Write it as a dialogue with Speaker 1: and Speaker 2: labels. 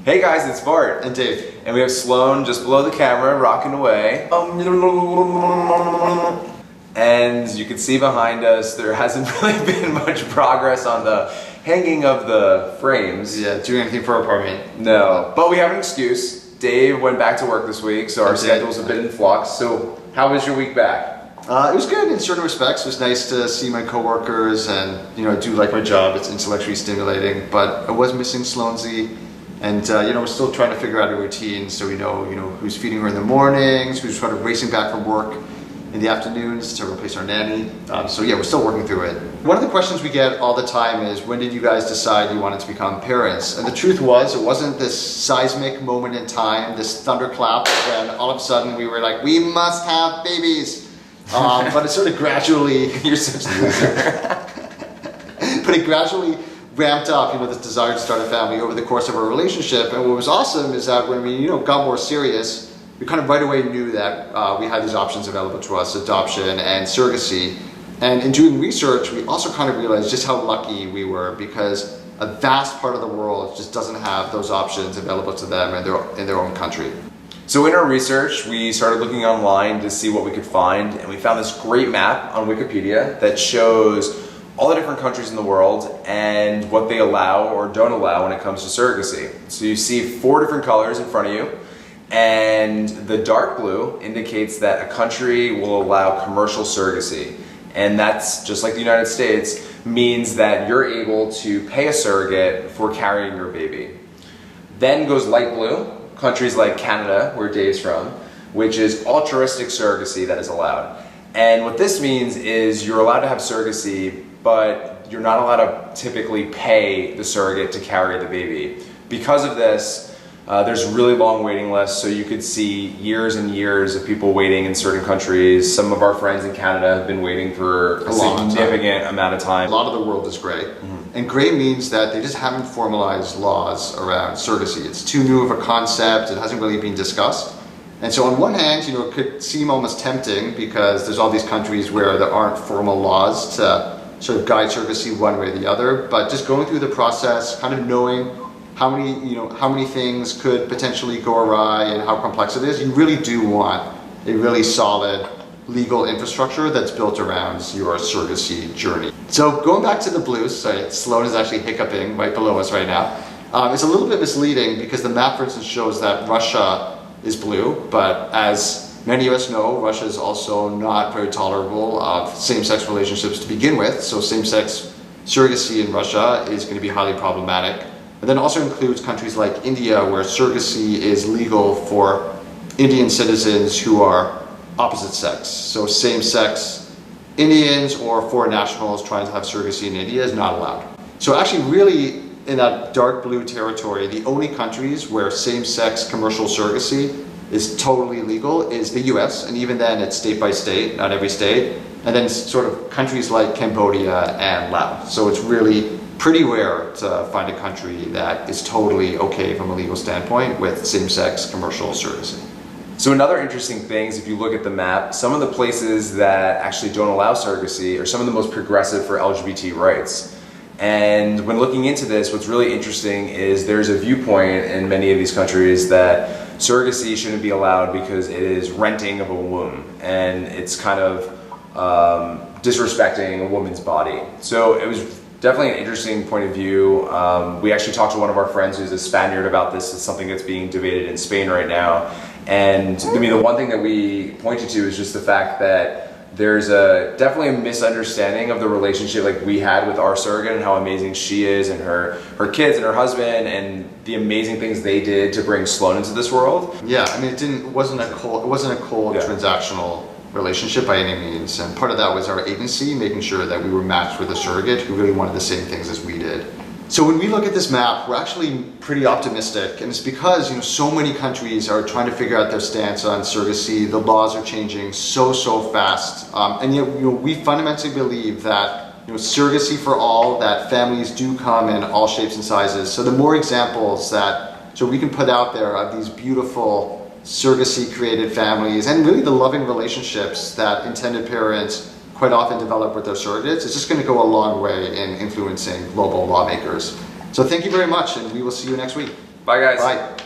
Speaker 1: Hey guys, it's Bart.
Speaker 2: And Dave.
Speaker 1: And we have Sloane just below the camera, rocking away. And you can see behind us, there hasn't really been much progress on the hanging of the frames.
Speaker 2: Yeah, doing anything for our apartment.
Speaker 1: No, but we have an excuse. Dave went back to work this week, so our schedule's a bit in flux. So how was your week back?
Speaker 2: It was good in certain respects. It was nice to see my coworkers and, I do like my job. It's intellectually stimulating, but I was missing Sloanesy. And, we're still trying to figure out a routine so we know, who's feeding her in the mornings, who's sort of racing back from work in the afternoons to replace our nanny. So yeah, we're still working through it. One of the questions we get all the time is, when did you guys decide you wanted to become parents? And the truth was, it wasn't this seismic moment in time, this thunderclap, when all of a sudden we were like, we must have babies. But it sort of gradually,
Speaker 1: You're such a loser.
Speaker 2: but it gradually ramped up, this desire to start a family over the course of our relationship. And what was awesome is that when we, got more serious, we kind of right away knew that we had these options available to us, adoption and surrogacy. And in doing research, we also kind of realized just how lucky we were, because a vast part of the world just doesn't have those options available to them in their own country.
Speaker 1: So in our research, we started looking online to see what we could find, and we found this great map on Wikipedia that shows all the different countries in the world and what they allow or don't allow when it comes to surrogacy. So you see 4 different colors in front of you, and the dark blue indicates that a country will allow commercial surrogacy. And that's, just like the United States, means that you're able to pay a surrogate for carrying your baby. Then goes light blue, countries like Canada, where Dave's from, which is altruistic surrogacy that is allowed. And what this means is you're allowed to have surrogacy, but you're not allowed to typically pay the surrogate to carry the baby. Because of this, there's really long waiting lists, so you could see years and years of people waiting in certain countries. Some of our friends in Canada have been waiting for a significant amount of time.
Speaker 2: A lot of the world is gray. And gray means that they just haven't formalized laws around surrogacy. It's too new of a concept, it hasn't really been discussed. And so on one hand, it could seem almost tempting because there's all these countries where there aren't formal laws to sort of guide surrogacy one way or the other, but just going through the process, kind of knowing how many things could potentially go awry and how complex it is, you really do want a really solid legal infrastructure that's built around your surrogacy journey. So going back to the blues, sorry, Sloane is actually hiccuping right below us right now. It's a little bit misleading because the map, for instance, shows that Russia is blue, but as many of us know, Russia is also not very tolerable of same-sex relationships to begin with, so same-sex surrogacy in Russia is going to be highly problematic. And then also includes countries like India, where surrogacy is legal for Indian citizens who are opposite sex. So same-sex Indians or foreign nationals trying to have surrogacy in India is not allowed. So actually really in that dark blue territory, the only countries where same-sex commercial surrogacy is totally legal is the US, and even then it's state by state, not every state. And then sort of countries like Cambodia and Laos. So it's really pretty rare to find a country that is totally okay from a legal standpoint with same-sex commercial surrogacy.
Speaker 1: So another interesting thing is, if you look at the map, some of the places that actually don't allow surrogacy are some of the most progressive for LGBT rights. And when looking into this, what's really interesting is there's a viewpoint in many of these countries that surrogacy shouldn't be allowed because it is renting of a womb, and it's kind of disrespecting a woman's body. So it was definitely an interesting point of view. We actually talked to one of our friends who's a Spaniard about this. It's something that's being debated in Spain right now. And I mean, the one thing that we pointed to is just the fact that there's definitely a misunderstanding of the relationship like we had with our surrogate and how amazing she is, and her kids and her husband, and the amazing things they did to bring Sloane into this world.
Speaker 2: Yeah, I mean, it wasn't a cold transactional relationship by any means, and part of that was our agency making sure that we were matched with a surrogate who really wanted the same things as we did. So when we look at this map, we're actually pretty optimistic, and it's because so many countries are trying to figure out their stance on surrogacy. The laws are changing so fast, and yet we fundamentally believe that surrogacy for all, that families do come in all shapes and sizes. So the more examples that we can put out there of these beautiful surrogacy created families, and really the loving relationships that intended parents quite often develop with their surrogates, it's just going to go a long way in influencing global lawmakers. So thank you very much, and we will see you next week.
Speaker 1: Bye, guys.
Speaker 2: Bye.